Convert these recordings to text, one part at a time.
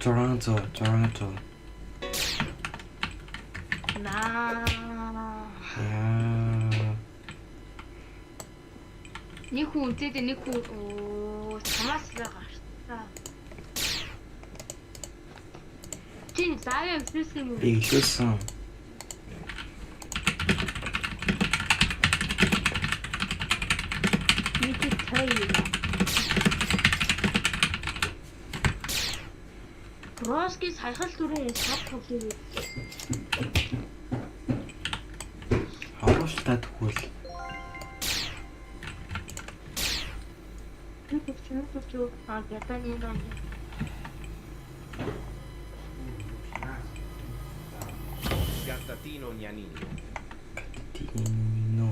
Toronto. На. Яа. Нэг хүн үнэтэй нэг хүн оо чамаас л гарчлаа. Чи заавал хэлсэн юм уу? Би хэлсэн. Роски саяхан түрүү сад тоглоё. Хавуултаа тэгвэл. Түр. Ятаны юм. Gattatino gnanino. Gattatino.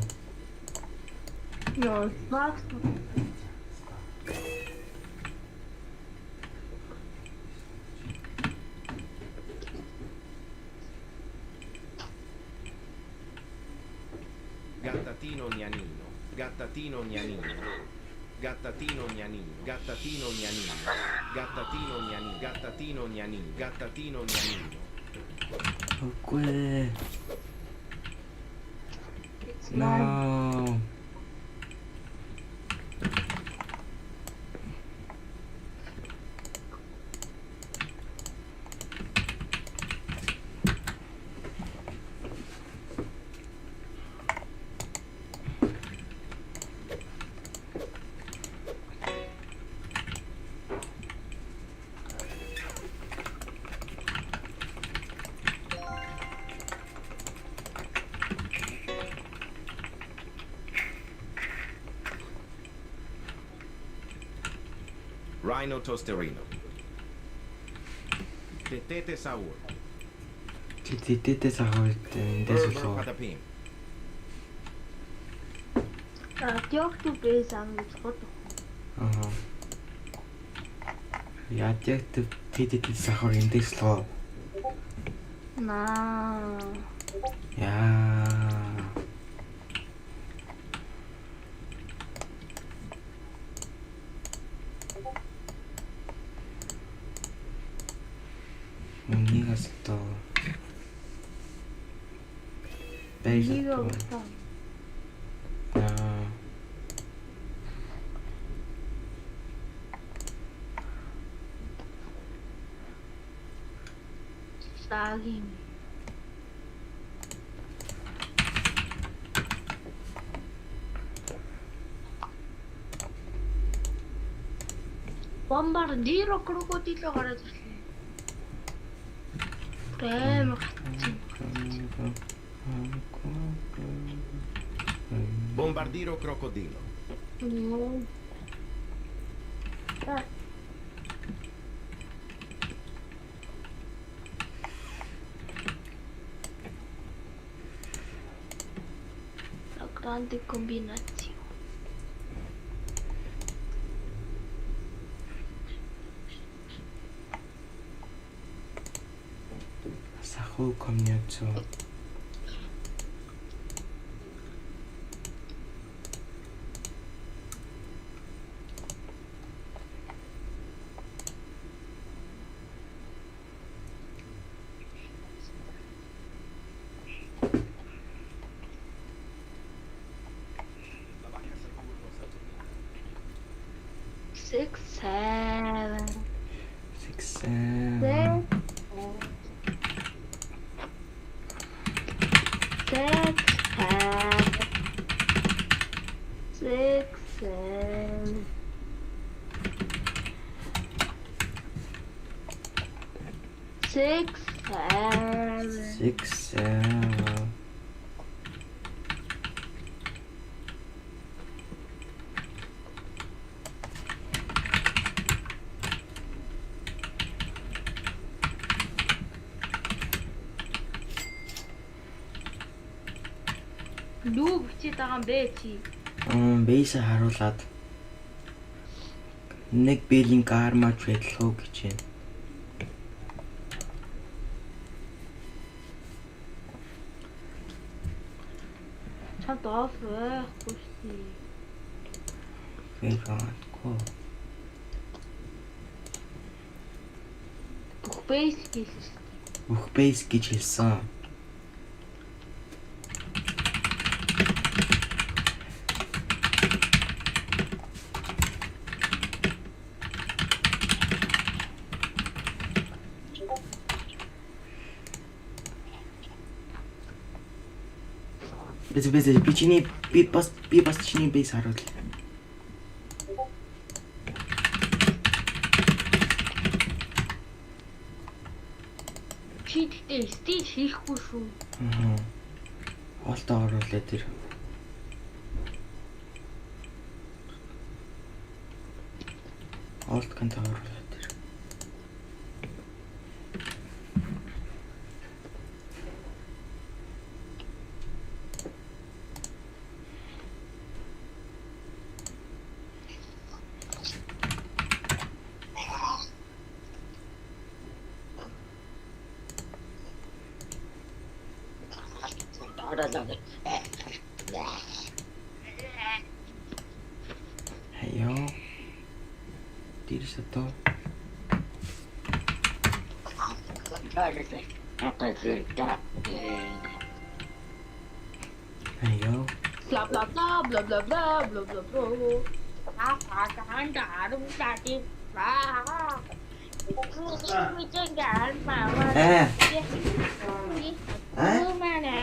Yo, Max. Gattatino gnanino. Gattatino gnanino. Gattatino gnanino. Gattatino gnanino. Gattatino gnanino. Gattatino gnanino. Gattatino gnanino. Okay. No. Rhino tosterino. Tetete saur. Tetete saur эндээс Berber болоо. patapim. Радиогт бэйсэн гэж хот. Аа. Ядягт tetete saur эндээс лоо. На. Яа. Нэгээс тоо. Бэйсээ. Аа. Сагин. Bombardiro крокодило гараад ирлээ. Bombardiro crocodilo. La grande combinazione. Сахуу комбинаци. Six, seven. Six, seven. Юу бичиж байгаа юм бэ чи? Бейсээ харуулад нэг бэлинг армаж байлгүй гэж байна. Чамд оф байхгүй шүү. Фэйгатко. бейс хийлээ. Бүх бейс гэж хэлсэн. Бэз би бас чиний бейс харуулъя. Чи тэгтээ стил хийхгүй шүү. Олтоо оруулаа тэр. Олт канта оруулаа тэр. Хайё. Дирсато. Хайё. Bla bla bla bla bla bla bla bla bla. Handa harum tadi. Jangan bawa. Mana?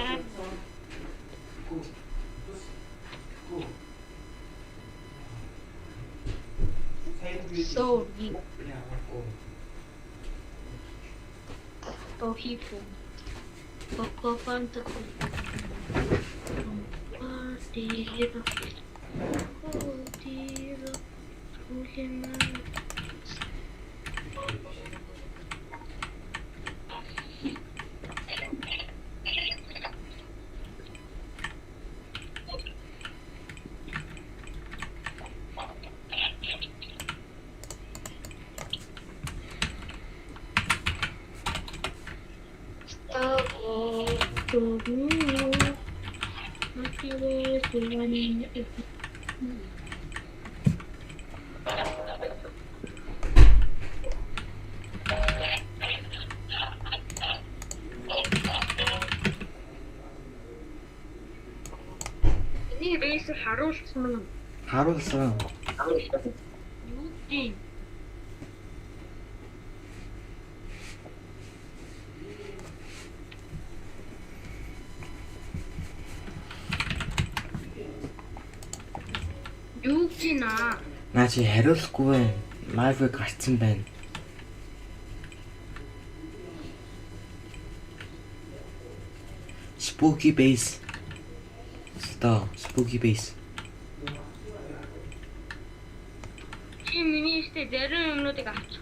Sorry. Oh, hipo. Poco fantaco. Tiro. Tiro. Ulema. Ini base haруулсан. Харуулсан. Юу тийм? Юу гинэ? Наа чи хариулахгүй байна. Live гарцсан байна. Spooky base. Spooky base. Чи миний ихтэй зарим юмнуудыг авч.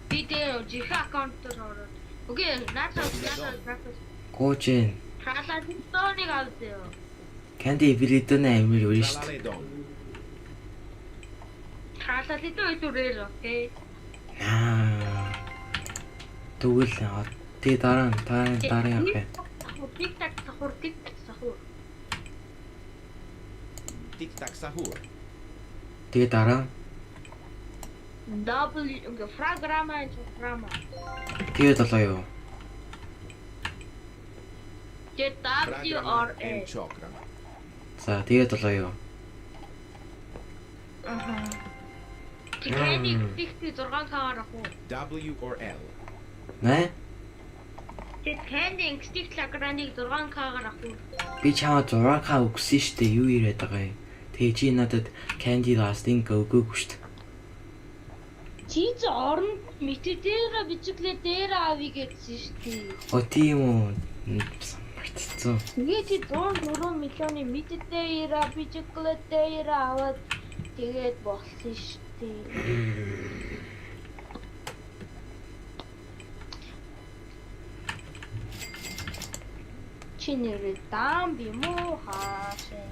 Би дээр жишээ аккаунтаар ороод. Окей, наасаа. Коочэн. Хаалаа тоныг авдээ. Candy Village-ны амир юу шүү дээ. Saledon. Хаалаа ditүүрээр окей. Тэгвэл тий дараа явах юм. Тик так сахур. Tic tac sahur. Тэгээ дараа W программа. тэгээ долоо юу? Fragrama and JWRS. chokram. За тэгээ долоо юу? Аха. Тэнийг ихтэй 6k-аар авах уу? W or L. Нэ? Тэнийг стиклакраныг 6k-аар авах уу? Би чамаа 6k өгсөн шүү дээ. Юу яриад байгаа юм? Тэгээ чи надад Candy Last-ing өгөөгүй шүү дээ. Чи ч орон метр дээр бичлээ дээр авъя гэдсэн шүү дээ. О тийм үү. Мартцсан. Тэгээ чи 104 миллионы метр дээр бичлээ дээр аваад тэгээд болсон шүү дээ. Чи нэр даам би муу хаашаа.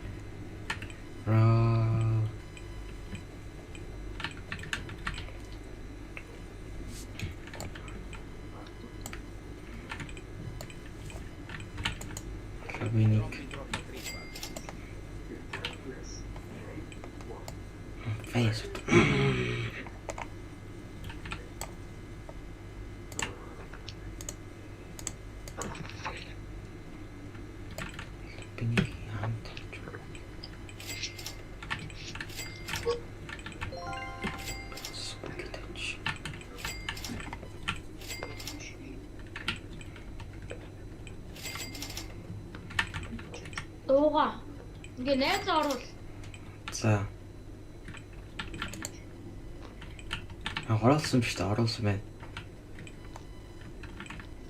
Лабиник. Фейс. Дууга. Ингээ найз оруул. За. Оруулсан биш үү? Оруулсан байна.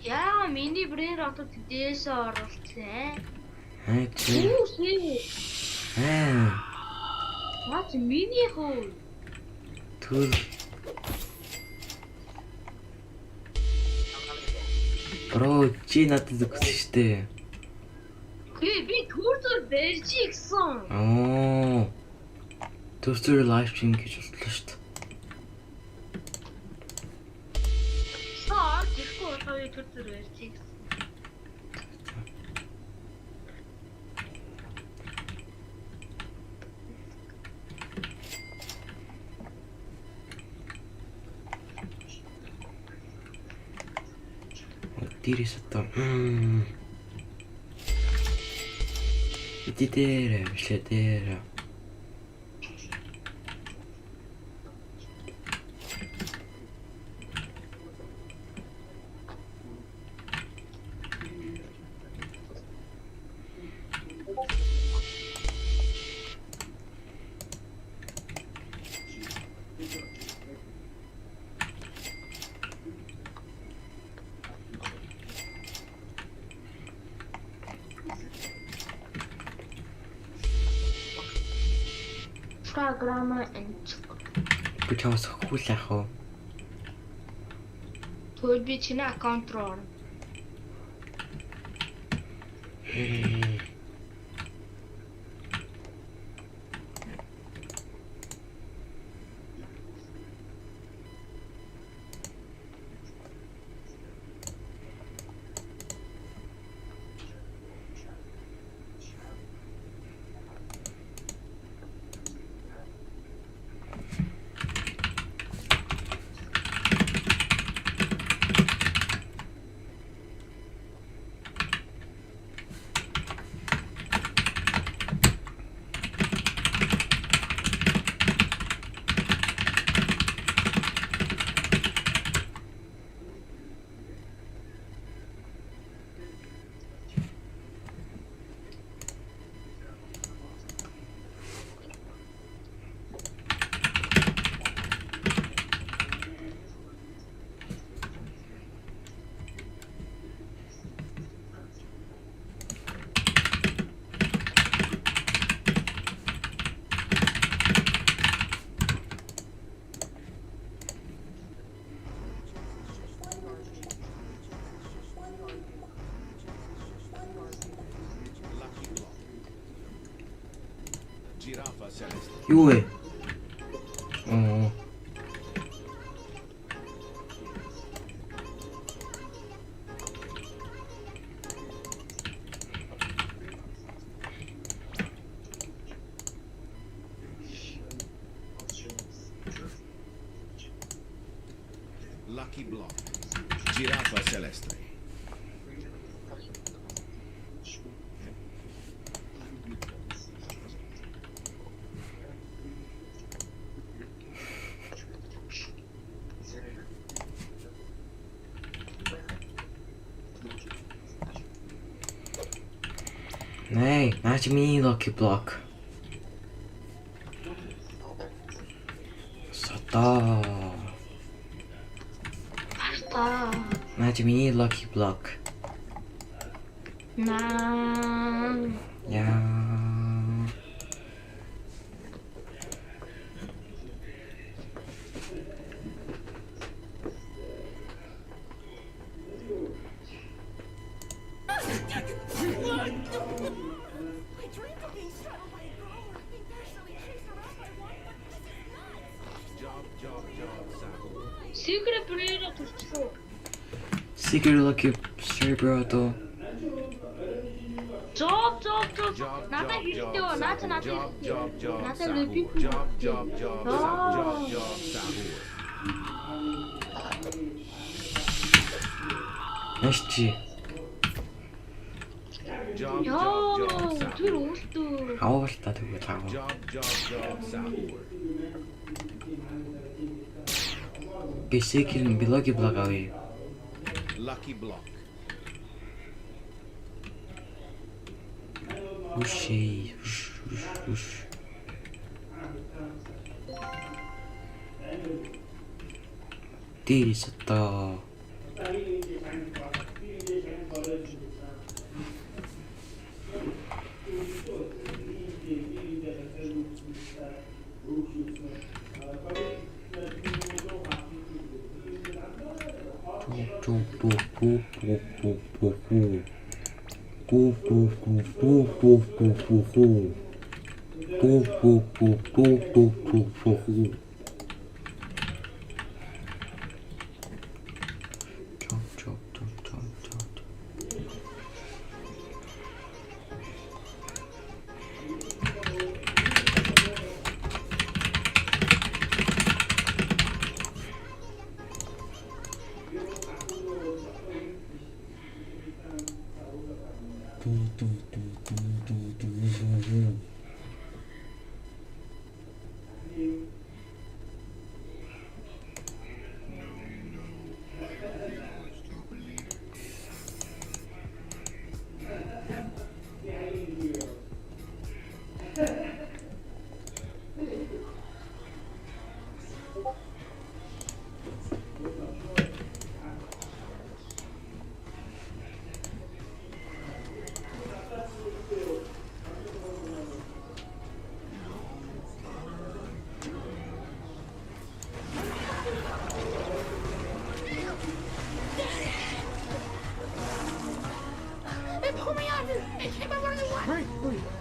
Яа, миний Brainrot дээс оруулсан. Чи. Үгүй. Наач миний хөө. Түр. Бро, чи надад өгсөн штэ. Би төрдөр барьж гисэн. Төрдөр лайв стрим гэж боллоо штэ. Сар тэгэхгүй болохоор төрдөр барьж гисэн. Дирисато. Идитера, шлетера. Программа энч. Би чамаас хөл яах вэ? Тэгвэл би чиний аккаунт руу орно. Giraffa celeste. Юу вэ? Lucky block. Giraffa celeste. Nee, naaч миний lucky block. Сата. Naaч миний lucky block. Яа. Secret Brainrot төрчихөө. Secret lucky server то. Job. Надад хэрэгтэй үү? Наач надад хэрэгтэй. Надад repeat. Job. Нэшчи. Тэр өөртөө. Хавуултаа тэгвэл хаваа. Job. Би secret lucky block авъя. Lucky block. Whooshy, whoosh, whoosh, whoosh. 딜 있었다.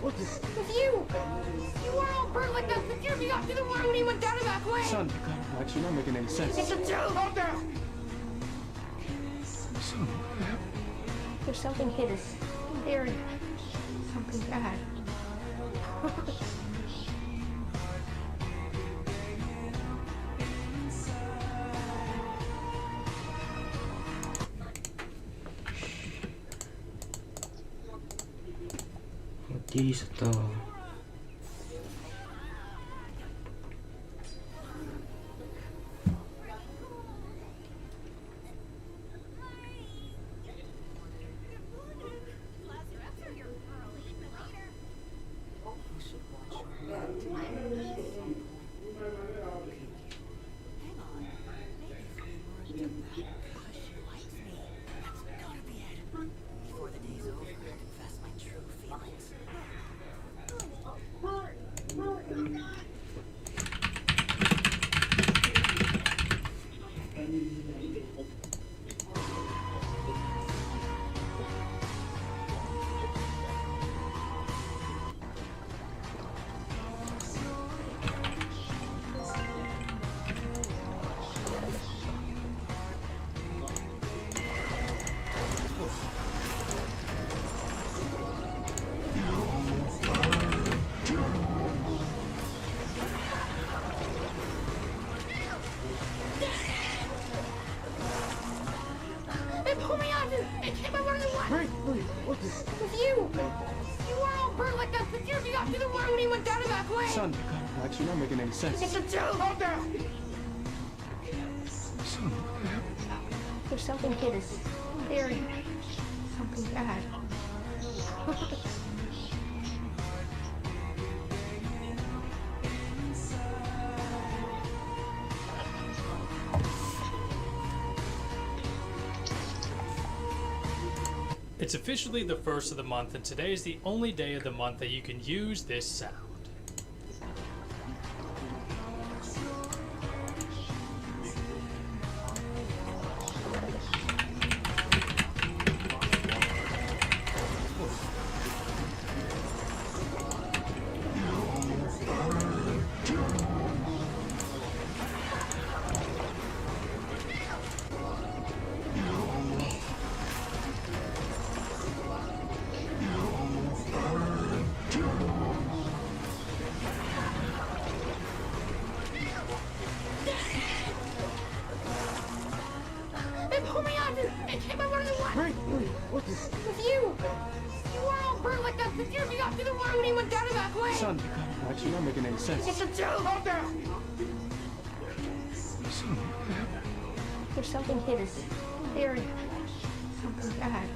With you! You were all burnt like a picture me off to the wrong when he went down that way! Son, you gotta relax. You're not making any sense. It's a joke! Calm down! Son, what happened? There's something hidden. Buried. Something bad. 딜 있었다. They pulled me out! They came out running away! With you! You were all burnt like a picture me off to the wrong when he went down that way! Son, you gotta relax. You're not making any sense. It's a joke! Calm down! Son, what happened? There's something hidden. Buried. Something bad. It's officially the first of the month, and today is the only day of the month that you can use this sound. They pulled me out! They came out running away! With you! You were all burnt like a picture me off to the wrong when he went down that way! Son, you gotta relax. You're not making any sense. It's a joke! Calm down! Son, what happened? There's something hidden. Buried. Something bad.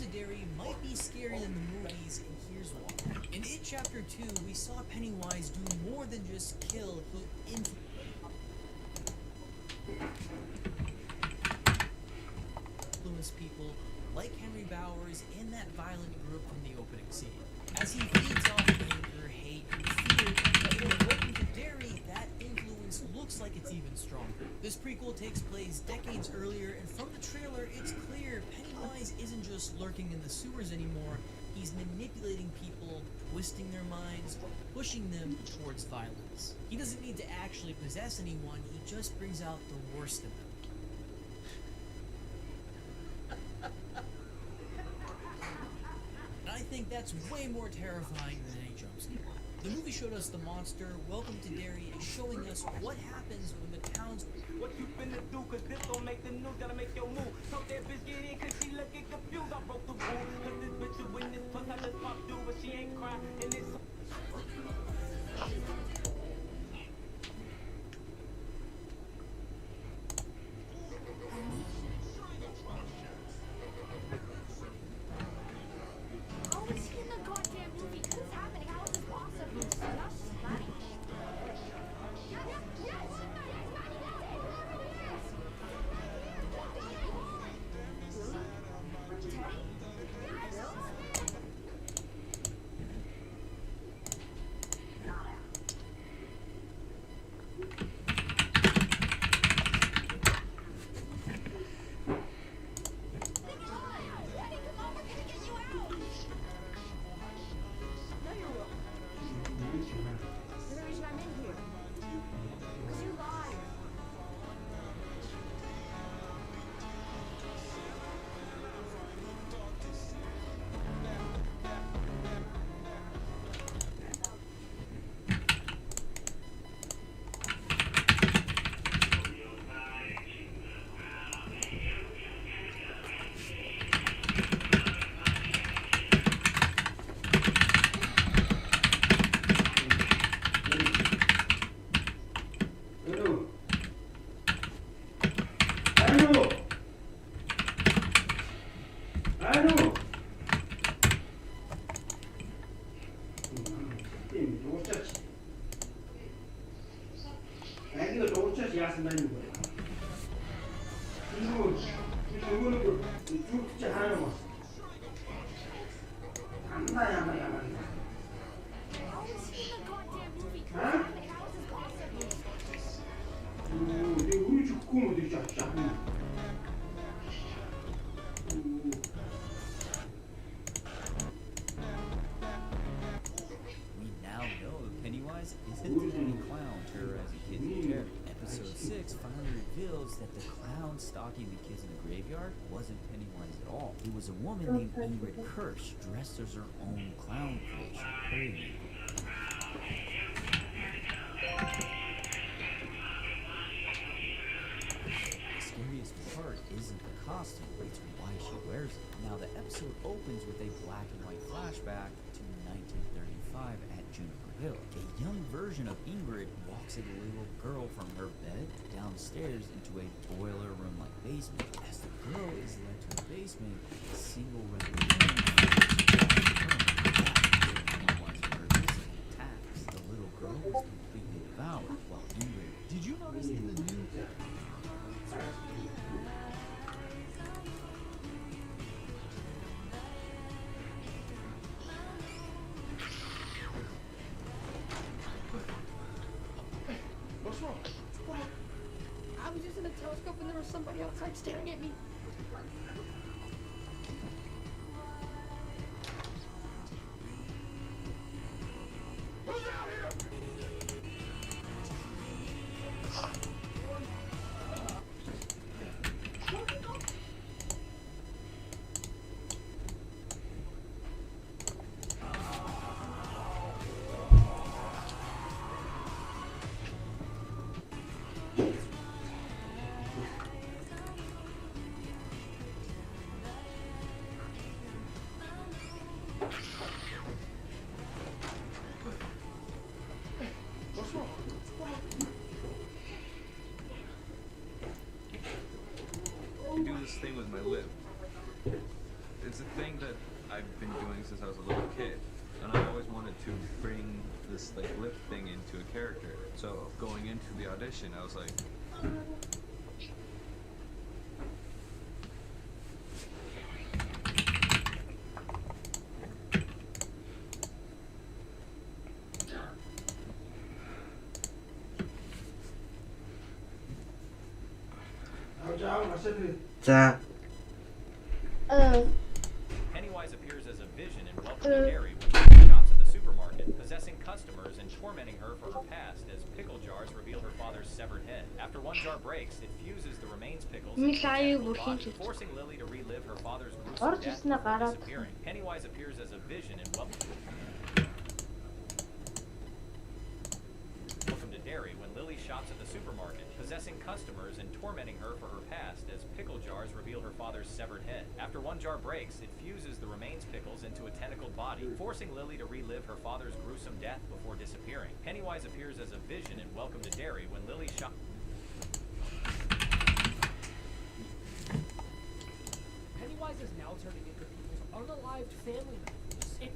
to Derry might be scarier than the movies, and here's why. In It Chapter 2, we saw Pennywise do more than just kill, he influenced people like Henry Bowers in that violent group from the opening scene. As he feeds off anger, hate, and fear, but in Welcome to Derry, that influence looks like it's even stronger. This prequel takes place decades earlier, and from the trailer, it's clear Pennywise isn't just lurking in the sewers anymore. He's manipulating people, twisting their minds, pushing them towards violence. He doesn't need to actually possess anyone, he just brings out the worst in them. I think that's way more terrifying than any jumpscare. The movie showed us the monster. Welcome to Derry is showing us what happens when the town's... What you finna do, cause this don't make the news, gotta make your move. Told that bitch get in, cause she looking confused. I broke the rules, cause this bitch a witness, plus I just popped through, but she ain't crying, and it's... Oh, it's in the goddamn movie. What is happening? How is this possible? That's funny. We now know that Pennywise isn't the only clown terrorizing kids in Derry. Episode 6 finally reveals that the clown stalking the kids in the graveyard wasn't Pennywise at all. It was a woman named Ingrid Kirsch, dressed as her own clown creation. The scariest part isn't the costume, it's why she wears it. Now the episode opens with a black and white flashback to 1935 at Juniper Hill. A young version of Ingrid walks a little girl from her bed downstairs into a boiler room-like basement. As the girl is led to the basement, a single red balloon attacks. The little girl was completely devoured, while Ingrid... Did you notice in the new... What's wrong? I was using a telescope and there was somebody outside staring at me. What's wrong? I do this thing with my lip. It's a thing that I've been doing since I was a little kid, and I always wanted to bring this like lip thing into a character. So going into the audition, I was like, 자, Pennywise appears as a vision in Welcome to Derry when she shops at the supermarket, possessing customers and tormenting her for her past as pickle jars reveal her father's severed head. After one jar breaks, it fuses the remains pickles into a tentacle body, forcing Lily to relive her father's gruesome death before disappearing. Pennywise appears as a vision in Welcome to Derry when Lily shops at the supermarket, possessing customers and tormenting her for her past as pickle jars reveal her father's severed head. After one jar breaks, it fuses the remains pickles into a tentacled body, forcing Lily to relive her father's gruesome death before disappearing. Pennywise appears as a vision in Welcome to Derry when Lily shops. Pennywise is now turning into people's unalived family members.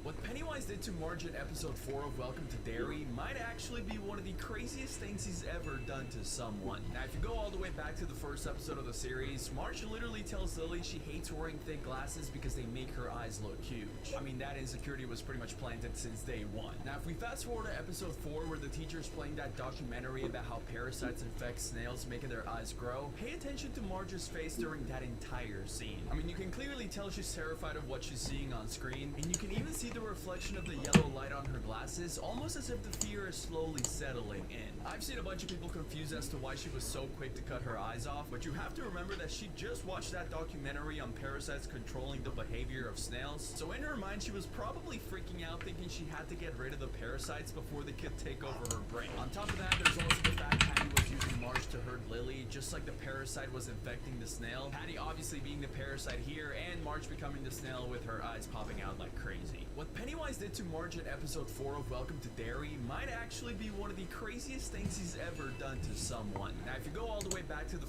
What Pennywise did to Marge in episode 4 of Welcome to Derry might actually be one of the craziest things he's ever done to someone. Now, if you go all the way back to the first episode of the series, Marge literally tells Lily she hates wearing thick glasses because they make her eyes look huge. I mean, that insecurity was pretty much planted since day one. Now, if we fast forward to episode 4 where the teacher's playing that documentary about how parasites infect snails making their eyes grow, pay attention to Marge's face during that entire scene. I mean, you can clearly tell she's terrified of what she's seeing on screen, and you can even see the reflection of the yellow light on her glasses, almost as if the fear is slowly settling in. I've seen a bunch of people confused as to why she was so quick to cut her eyes off, but you have to remember that she just watched that documentary on parasites controlling the behavior of snails, so in her mind she was probably freaking out thinking she had to get rid of the parasites before they could take over her brain. On top of that, there's also the fact Patty was using Marge to hurt Lily, just like the parasite was infecting the snail. Patty obviously being the parasite here, and Marge becoming the snail with her eyes popping out like crazy. What Pennywise did to Marge in episode 4 of Welcome to Derry might actually be one of the craziest things he's ever done to someone. Now, if you go all the way back to the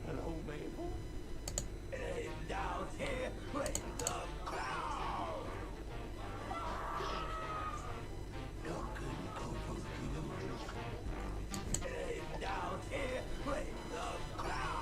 Hello, Mabel. Hey, down here with the clown. Hey, down here with the clown.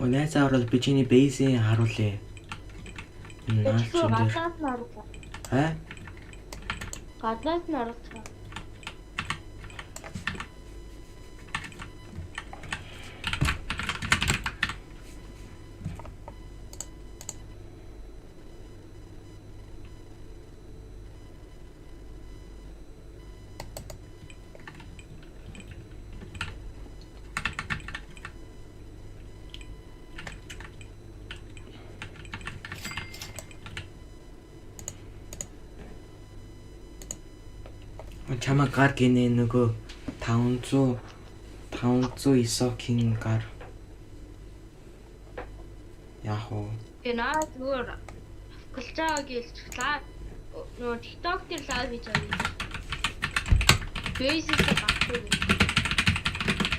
Найзаа орол би чиний бейсийн харуулъя. Наач Тэгсэн энэ дээр. гаднаас нь оруулаа. Аа? Гаднаас нь оруулаа. Чамаа гар гинэ нөгөө 500 исокийн гар. Яг уу. Наа зүгээр галчаа гэлж лаа нөгөө TikTok дээр лайв хийж байгаа. Бейсээс багтдаг.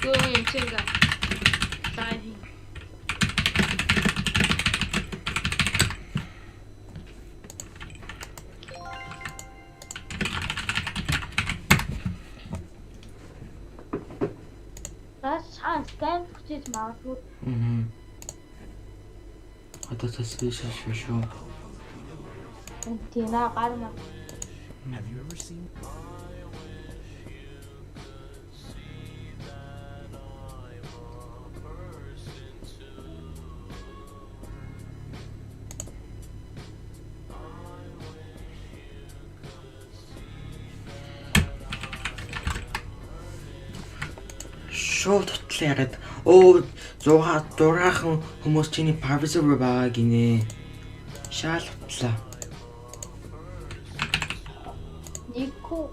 Гөө юм чигээ. Лайв. Скан хүчиж магадгүй. Одоо цэцгээс шүү. Тина гарна. Have you ever seen Шууд тутлаа яриад оо 600 хүмүүс чиний privacy руу байгаа гинэ. Шаал тутлаа. Нико.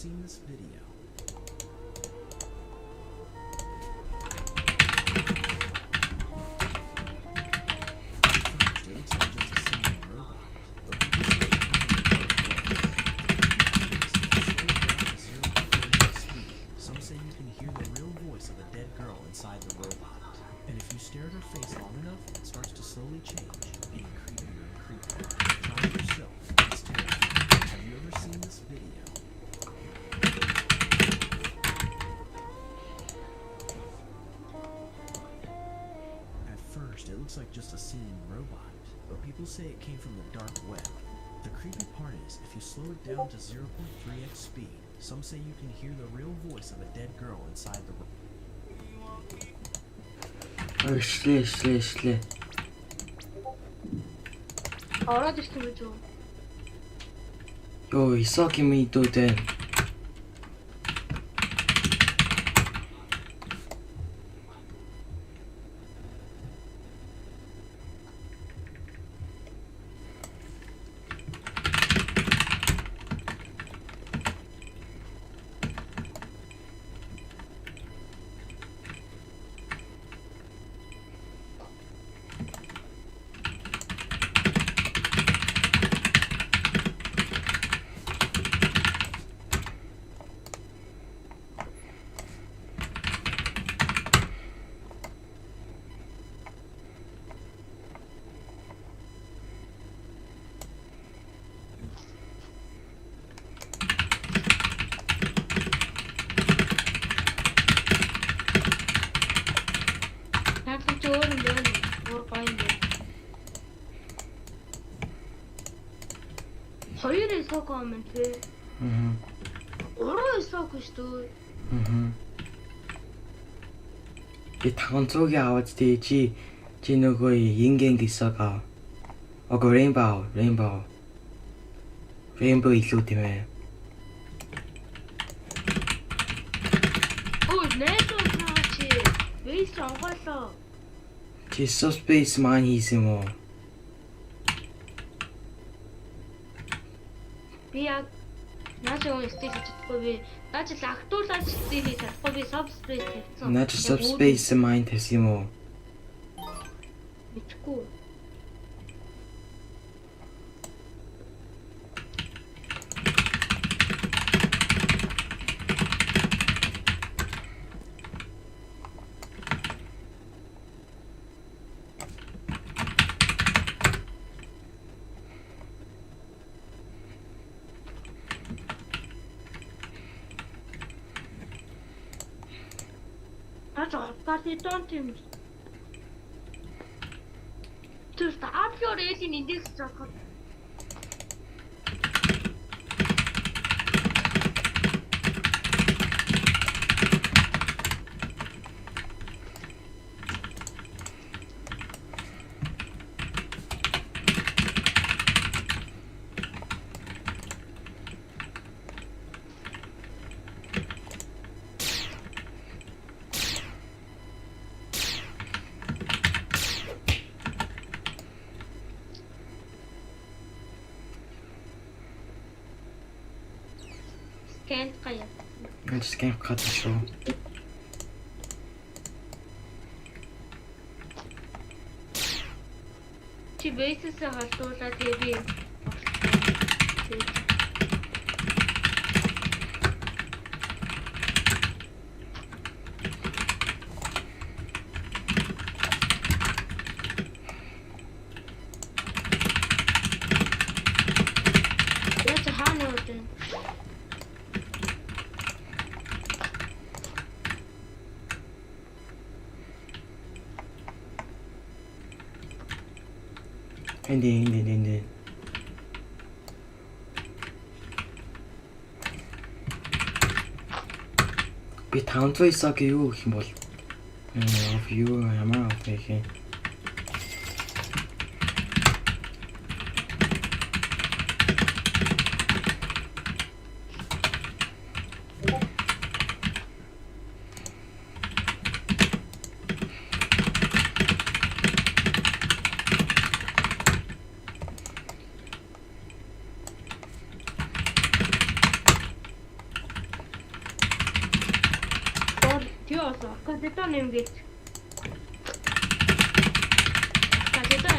seen this video? Some say you can hear the real voice of a dead girl inside the robot. And if you stare at her face long enough, it starts to slowly change, getting creepier and creepier. Try it yourself. It's terrifying. Have you ever seen this video? At first, it looks like just a singing robot, but people say it came from the dark web. The creepy part is, if you slow it down to 0.3x speed, some say you can hear the real voice of a dead girl inside the robot. Шлээ. Ороод ирсэн гэж юу? Йоо, исоки мэдүүдэн. Хоёр исок комент вэ? Уруу исок шүү дээ. Би 500-ийг аваад тий чи нөгөө Yingeng исок аа. Ого Rainbow илүү тийм ээ. Оо, нэтон чи бейс онголоо. Чи space маань хийсэн юм уу? Би яг Наач юм стил хийж чадахгүй би. Наач л актуулаад стил хийж чадахгүй би subspace тавьсан. Наач subspace mind тавьсан юм уу? Мэдгүй. Party don't team. Just up your rating in this circle. Can't kaya. I just can't cut the show. Чи бэйсээсээ холдуулаад би Яа хаана үтэн? Hindi. Би таунтваа исааг юу гэх юм бол of you ямар авах юм. Газета нэмгээд. Газета.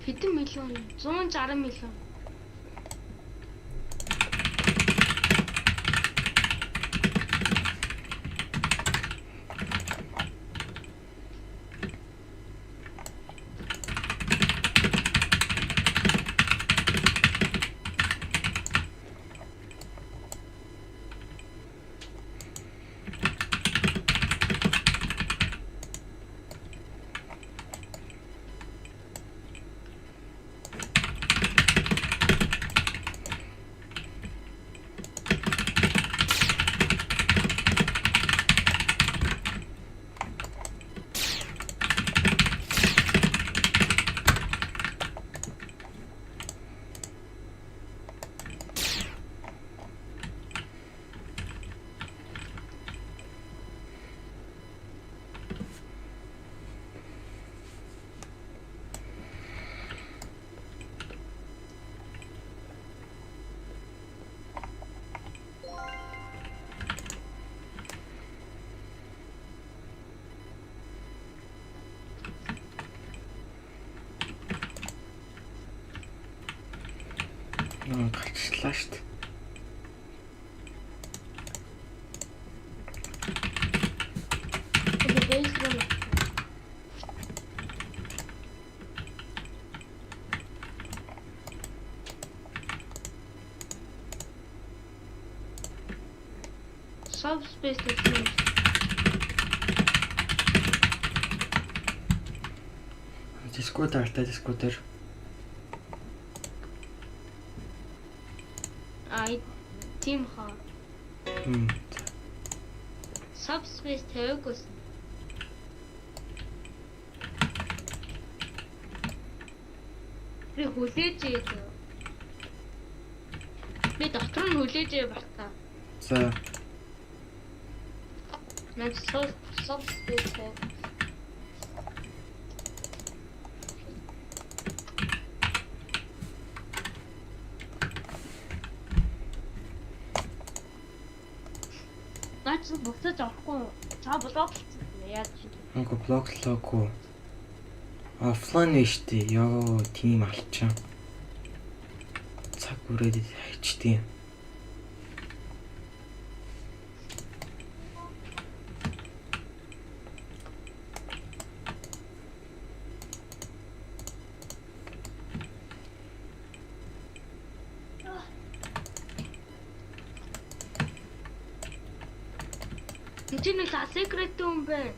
Хэдэн миллион? 160 миллион. Гарчлаа шүү дээ. Subspace гэсэн. Дискотер. Тим хаа. Subspace тавьгүйс. Би хүлээж ийд. Би дотор нь хүлээж бартаа. За. Нэг софт спейс. Наач буцаж авахгүй. За блоклцсон. Яаж чи? Анко блоклоогүй. Офлайн биш үү? Ёо, тийм алчаа. Цаг үрээд хайчдیں۔ Энд нэг секрет юм байна.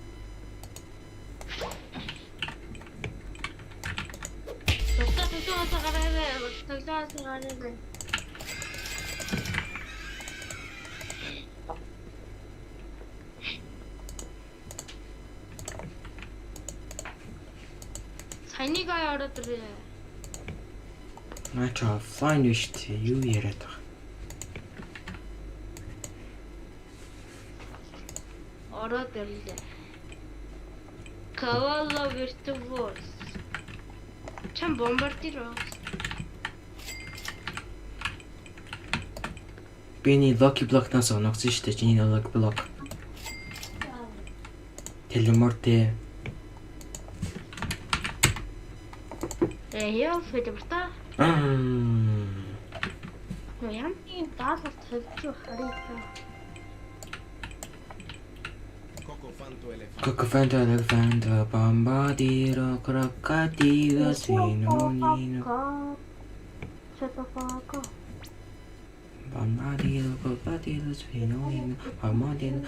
Гараа. Санийгаа ороод ирээ. Наач офлайн биш үү? Юу яриад байгаа? Ороод ирлээ. Cavallo Virtuos. Чам бомбардиро. Биний Lucky Block-наас оногсон шүү дээ. Чиний Lucky Block. Телеморте. Яа, фэдэрта. Яам тийм даалгавар тавьчих харагдав. Cocofanto, elefanto, bombardiro, crocodilo, sinonino. Shut the fuck up. Bombardiro, crocodilo, sinonino. Bombardiro,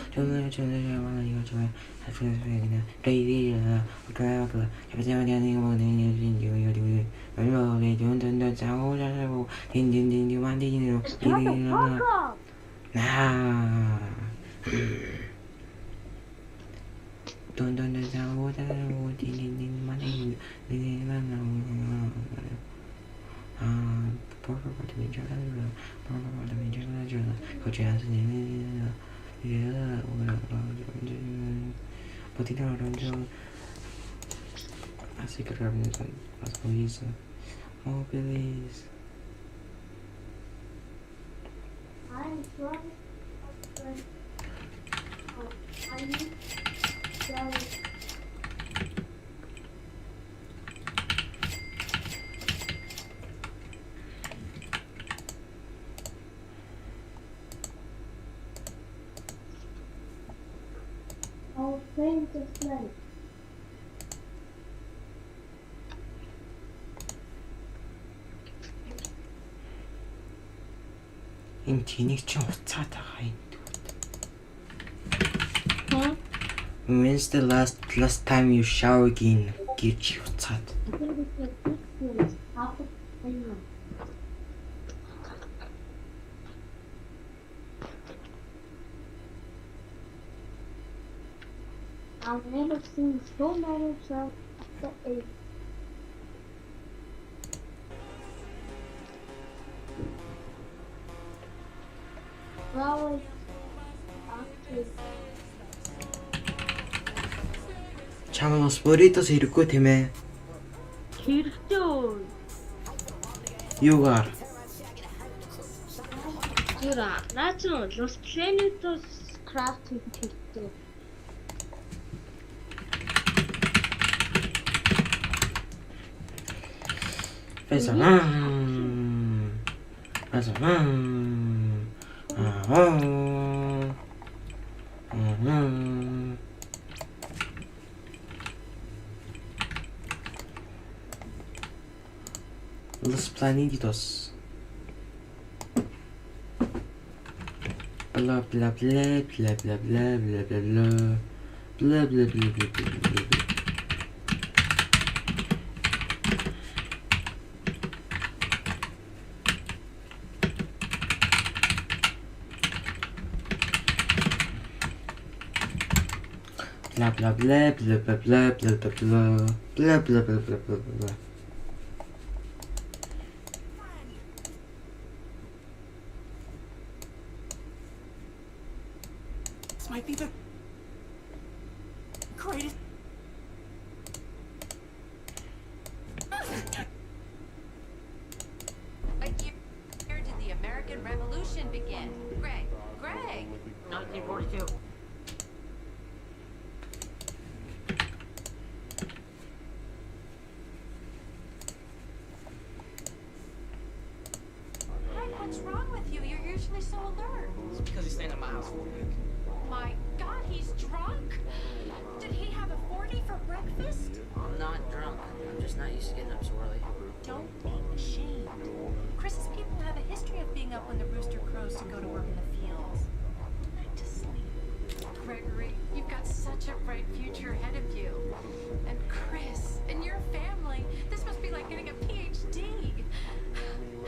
I'll save the slide. энэ тэнийг чинь уцаад байгаа юм. When's the last time you showered in гэж уцаад. I've never seen so many sharks at the age. Well, actually. Чамаас боритос хэрэггүй тийм ээ. Хэрэгтэй. Юугаар? Юра, наач Los Planetos craft хэрэгтэй. Los Planitos. Blah blah blah blah blah blah blah blah blah blah blah blah blah blah. Blah blah blah blah blah blah blah blah blah blah blah blah blah blah. might be the greatest. A year did the American Revolution begin? Greg. 1942. Greg, what's wrong with you? You're usually so alert. It's because he's staying at my house for a week. My God, he's drunk. Did he have a 40 for breakfast? I'm not drunk. I'm just not used to getting up so early. Don't be ashamed. Chris's people have a history of being up when the rooster crows to go to work in the fields. Night to sleep. Gregory, you've got such a bright future ahead of you. And Chris, and your family, this must be like getting a PhD.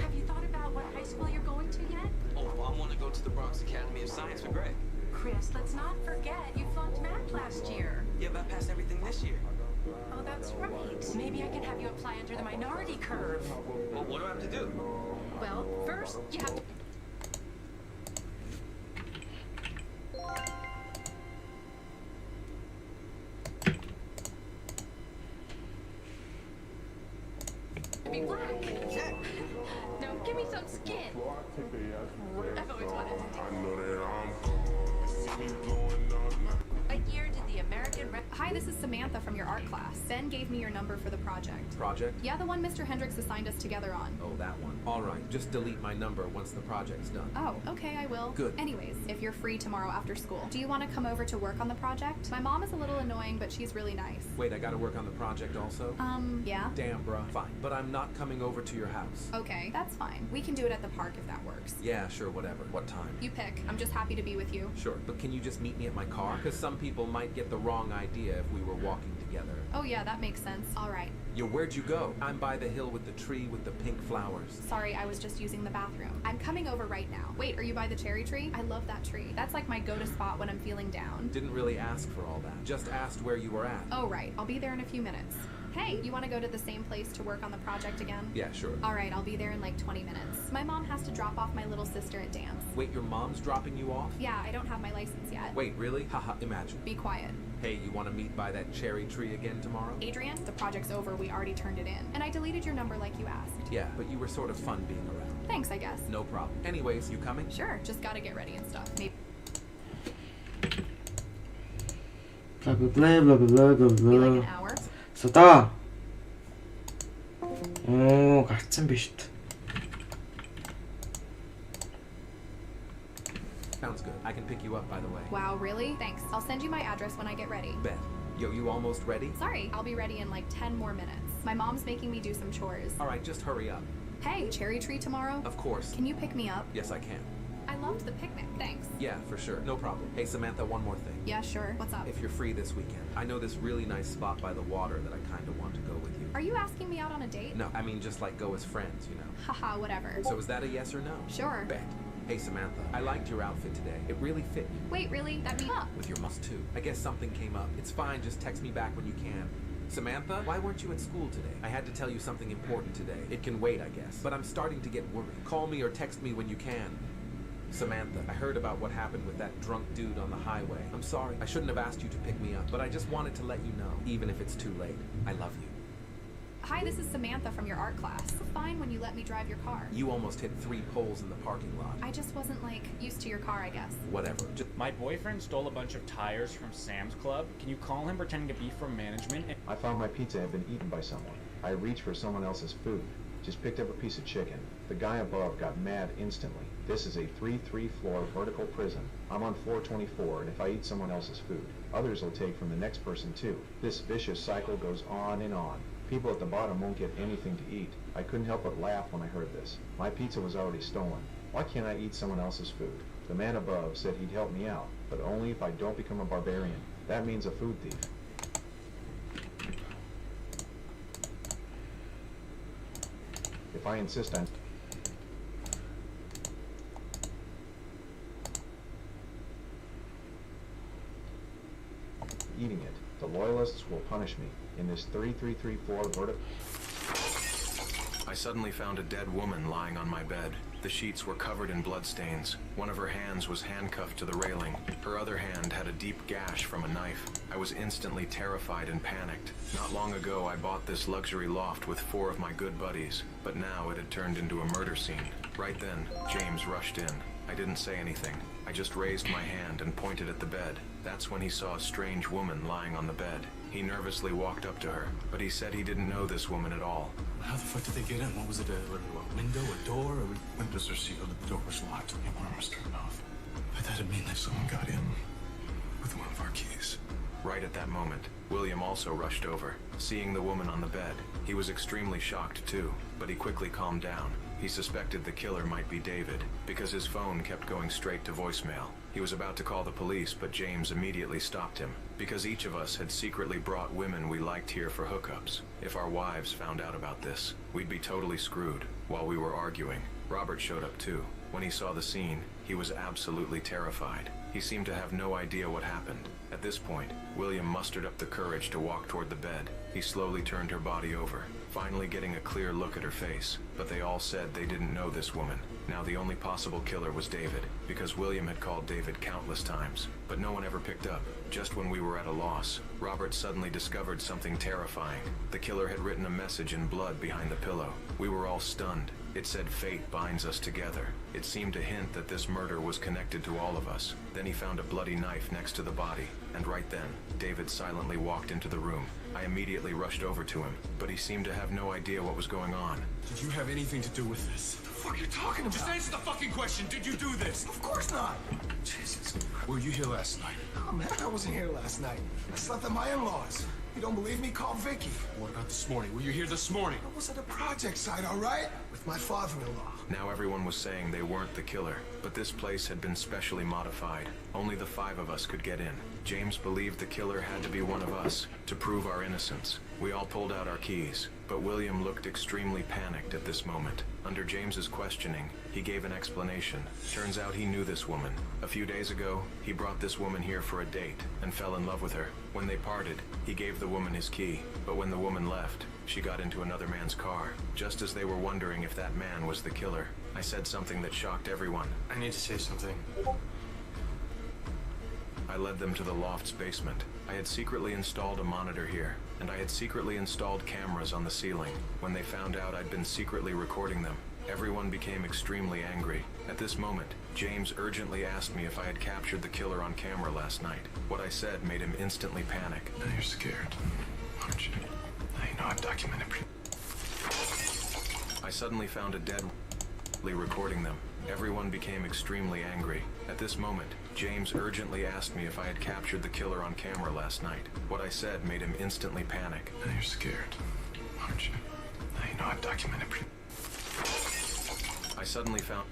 Have you thought about what high school you're going to yet? Oh, I want to go to the Bronx Academy of Science with Greg. Chris, let's not forget you flunked math last year. Yeah, but I passed everything this year. Oh, that's right. Maybe I can have you apply under the minority curve. Well, what do I have to do? Well, first, you have to... be black. No, give me some skin. I've always wanted to do. A year did the American... Hi, this is Samantha from your art class. Ben gave me your number for the project. Project? Yeah, the one Mr. Hendricks assigned us together on. Oh, that one. All right, just delete my number once the project's done. Oh, okay, I will. Good. Anyways, if you're free tomorrow after school, do you want to come over to work on the project? My mom is a little annoying, but she's really nice. Wait, I gotta work on the project also? Yeah. Damn, bruh. Fine. But I'm not coming over to your house. Okay, that's fine. We can do it at the park if that works. Yeah, sure, whatever. What time? You pick. I'm just happy to be with you. Sure, but can you just meet me at my car? Because some people might get the wrong idea if we were walking together. Oh yeah, that makes sense. All right. Yo, where'd you go? I'm by the hill with the tree with the pink flowers. Sorry, I was just using the bathroom. I'm coming over right now. Wait, are you by the cherry tree? I love that tree. That's like my go-to spot when I'm feeling down. Didn't really ask for all that. Just asked where you were at. Oh, right. I'll be there in a few minutes. Hey, you want to go to the same place to work on the project again? Yeah, sure. All right, I'll be there in like 20 minutes. My mom has to drop off my little sister at dance. Wait, your mom's dropping you off? Yeah, I don't have my license yet. Wait, really? Haha, imagine. Be quiet. Hey, you want to meet by that cherry tree again tomorrow? Adrian, the project's over. We already turned it in. And I deleted your number like you asked. Yeah, but you were sort of fun being around. Thanks, I guess. No problem. Anyways, you coming? Sure, just gotta get ready and stuff. Maybe. Blah blah blah blah blah blah Be like an blah. hour. Сада. Оо, гарцсан биш үү? Sounds good. I can pick you up, by the way. Wow, really? Thanks. I'll send you my address when I get ready. Bet. Yo, you almost ready? Sorry, I'll be ready in like 10 more minutes. My mom's making me do some chores. All right, just hurry up. Hey, cherry tree tomorrow? Of course. Can you pick me up? Yes, I can. I loved the picnic. Thanks. Yeah, for sure. No problem. Hey, Samantha, one more thing. Yeah, sure. What's up? If you're free this weekend, I know this really nice spot by the water that I kind of want to go with you. Are you asking me out on a date? No, I mean just like go as friends, you know. Haha, whatever. So is that a yes or no? Sure. Bet. Hey, Samantha, I liked your outfit today. It really fit you. Wait, really? That means With your must too. I guess something came up. It's fine, just text me back when you can. Samantha, why weren't you at school today? I had to tell you something important today. It can wait, I guess. But I'm starting to get worried. Call me or text me when you can. Samantha, I heard about what happened with that drunk dude on the highway. I'm sorry. I shouldn't have asked you to pick me up, but I just wanted to let you know, even if it's too late. I love you. Hi, this is Samantha from your art class. It's fine when you let me drive your car. You almost hit 3 poles in the parking lot. I just wasn't, like, used to your car, I guess. Whatever. My boyfriend stole a bunch of tires from Sam's Club. Can you call him pretending to be from management? I found my pizza had been eaten by someone. I reached for someone else's food. Just picked up a piece of chicken. The guy above got mad instantly. This is a 3-3 floor vertical prison. I'm on floor 24, and if I eat someone else's food, others will take from the next person too. This vicious cycle goes on and on. People at the bottom won't get anything to eat. I couldn't help but laugh when I heard this. My pizza was already stolen. Why can't I eat someone else's food? The man above said he'd help me out, but only if I don't become a barbarian. That means a food thief. If I insist on eating it, the loyalists will punish me in this 3334 vertical. I suddenly found a dead woman lying on my bed. The sheets were covered in bloodstains. One of her hands was handcuffed to the railing. Her other hand had a deep gash from a knife. I was instantly terrified and panicked. Not long ago, I bought this luxury loft with 4 of my good buddies, but now it had turned into a murder scene. Right then, James rushed in. I didn't say anything. I just raised my hand and pointed at the bed. That's when he saw a strange woman lying on the bed. He nervously walked up to her, but he said he didn't know this woman at all. How the fuck did they get in? What was it, a window, a door? Windows are sealed, the door was locked, the alarm was turned off. But that'd mean that someone got in with one of our keys. Right at that moment, William also rushed over. Seeing the woman on the bed, he was extremely shocked too, but he quickly calmed down. He suspected the killer might be David, because his phone kept going straight to voicemail. He was about to call the police, but James immediately stopped him, because each of us had secretly brought women we liked here for hookups. If our wives found out about this, we'd be totally screwed. While we were arguing, Robert showed up too. When he saw the scene, he was absolutely terrified. He seemed to have no idea what happened. At this point, William mustered up the courage to walk toward the bed. He slowly turned her body over, finally getting a clear look at her face. But they all said they didn't know this woman. Now the only possible killer was David, because William had called David countless times, but no one ever picked up. Just when we were at a loss, Robert suddenly discovered something terrifying. The killer had written a message in blood behind the pillow. We were all stunned. It said, "Fate binds us together." It seemed to hint that this murder was connected to all of us. Then he found a bloody knife next to the body, and right then, David silently walked into the room. I immediately rushed over to him, but he seemed to have no idea what was going on. Did you have anything to do with this? What the fuck are you talking about? Just answer the fucking question. Did you do this? Of course not. Jesus. Were you here last night? Oh man, I wasn't here last night. I slept at my in-laws. You don't believe me? Call Vicky. What about this morning? Were you here this morning? I was at a project site, all right? With my father-in-law. Now everyone was saying they weren't the killer, but this place had been specially modified. Only the 5 of us could get in. James believed the killer had to be one of us, to prove our innocence. We all pulled out our keys, but William looked extremely panicked at this moment. Under James's questioning, he gave an explanation. Turns out he knew this woman. A few days ago, he brought this woman here for a date, and fell in love with her. When they parted, he gave the woman his key, but when the woman left, she got into another man's car. Just as they were wondering if that man was the killer, I said something that shocked everyone. I need to say something. I led them to the loft's basement. I had secretly installed a monitor here, and I had secretly installed cameras on the ceiling. When they found out I'd been secretly recording them, everyone became extremely angry. At this moment, James urgently asked me if I had captured the killer on camera last night. What I said made him instantly panic. Now you're scared, aren't you? Now you know I've documented. I suddenly found a dead recording them. Everyone became extremely angry. At this moment, James urgently asked me if I had captured the killer on camera last night. What I said made him instantly panic. Now you're scared, aren't you? Now you know I've documented. I suddenly found...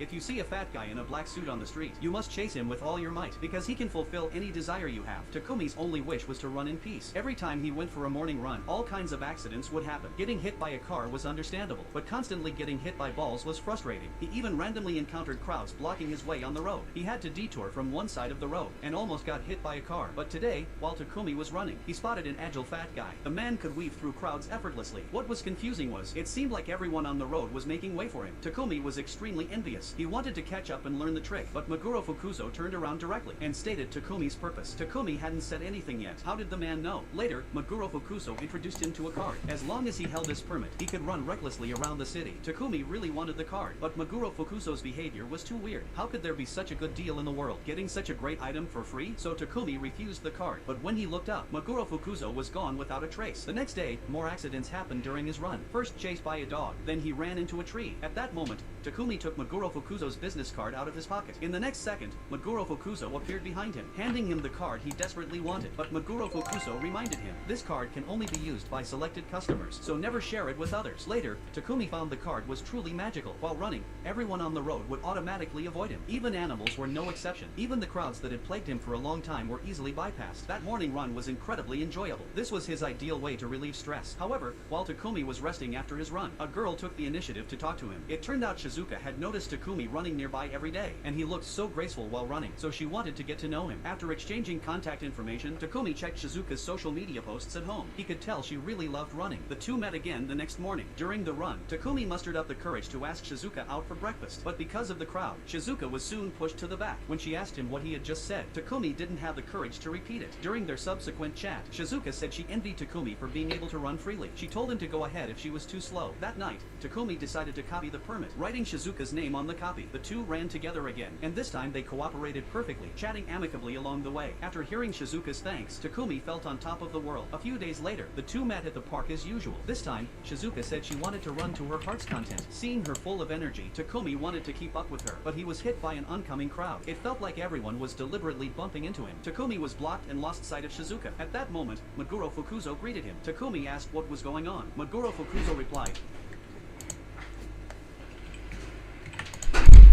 If you see a fat guy in a black suit on the street, you must chase him with all your might, because he can fulfill any desire you have. Takumi's only wish was to run in peace. Every time he went for a morning run, all kinds of accidents would happen. Getting hit by a car was understandable, but constantly getting hit by balls was frustrating. He even randomly encountered crowds blocking his way on the road. He had to detour from one side of the road, and almost got hit by a car. But today, while Takumi was running, he spotted an agile fat guy. The man could weave through crowds effortlessly. What was confusing was, it seemed like everyone on the road was making way for him. Takumi was extremely envious. He wanted to catch up and learn the trick, but Meguro Fukuzo turned around directly and stated Takumi's purpose. Takumi hadn't said anything yet. How did the man know? Later, Meguro Fukuzo introduced him to a card. As long as he held his permit, he could run recklessly around the city. Takumi really wanted the card, but Meguro Fukuzo's behavior was too weird. How could there be such a good deal in the world? Getting such a great item for free? So Takumi refused the card, but when he looked up, Meguro Fukuzo was gone without a trace. The next day, more accidents happened during his run. First chased by a dog, then he ran into a tree. At that moment, Takumi took Meguro Fukuzo's business card out of his pocket. In the next second, Meguro Fukuzo appeared behind him, handing him the card he desperately wanted. But Meguro Fukuzo reminded him, this card can only be used by selected customers, so never share it with others. Later, Takumi found the card was truly magical. While running, everyone on the road would automatically avoid him. Even animals were no exception. Even the crowds that had plagued him for a long time were easily bypassed. That morning run was incredibly enjoyable. This was his ideal way to relieve stress. However, while Takumi was resting after his run, a girl took the initiative to talk to him. It turned out Shizuka had noticed Takumi Takumi running nearby every day, and he looked so graceful while running, so she wanted to get to know him. After exchanging contact information, Takumi checked Shizuka's social media posts at home. He could tell she really loved running. The two met again the next morning. During the run, Takumi mustered up the courage to ask Shizuka out for breakfast, but because of the crowd, Shizuka was soon pushed to the back. When she asked him what he had just said, Takumi didn't have the courage to repeat it. During their subsequent chat, Shizuka said she envied Takumi for being able to run freely. She told him to go ahead if she was too slow. That night, Takumi decided to copy the permit, writing Shizuka's name on the copy. The two ran together again, and this time they cooperated perfectly, chatting amicably along the way. After hearing Shizuka's thanks, Takumi felt on top of the world. A few days later, the two met at the park as usual. This time, Shizuka said she wanted to run to her heart's content. Seeing her full of energy, Takumi wanted to keep up with her, but he was hit by an oncoming crowd. It felt like everyone was deliberately bumping into him. Takumi was blocked and lost sight of Shizuka. At that moment, Meguro Fukuzo greeted him. Takumi asked what was going on. Meguro Fukuzo replied,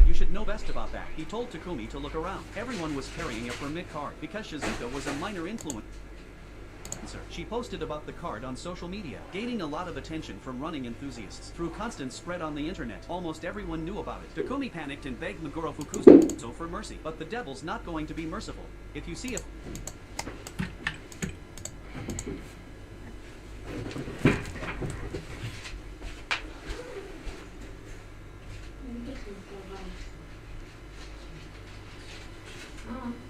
"You should know best about that." He told Takumi to look around. Everyone was carrying a permit card. Because Shizuka was a minor influencer, she posted about the card on social media, gaining a lot of attention from running enthusiasts. Through constant spread on the internet, almost everyone knew about it. Takumi panicked and begged Meguro Fukuzo for mercy, but the devil's not going to be merciful. If you see a 어.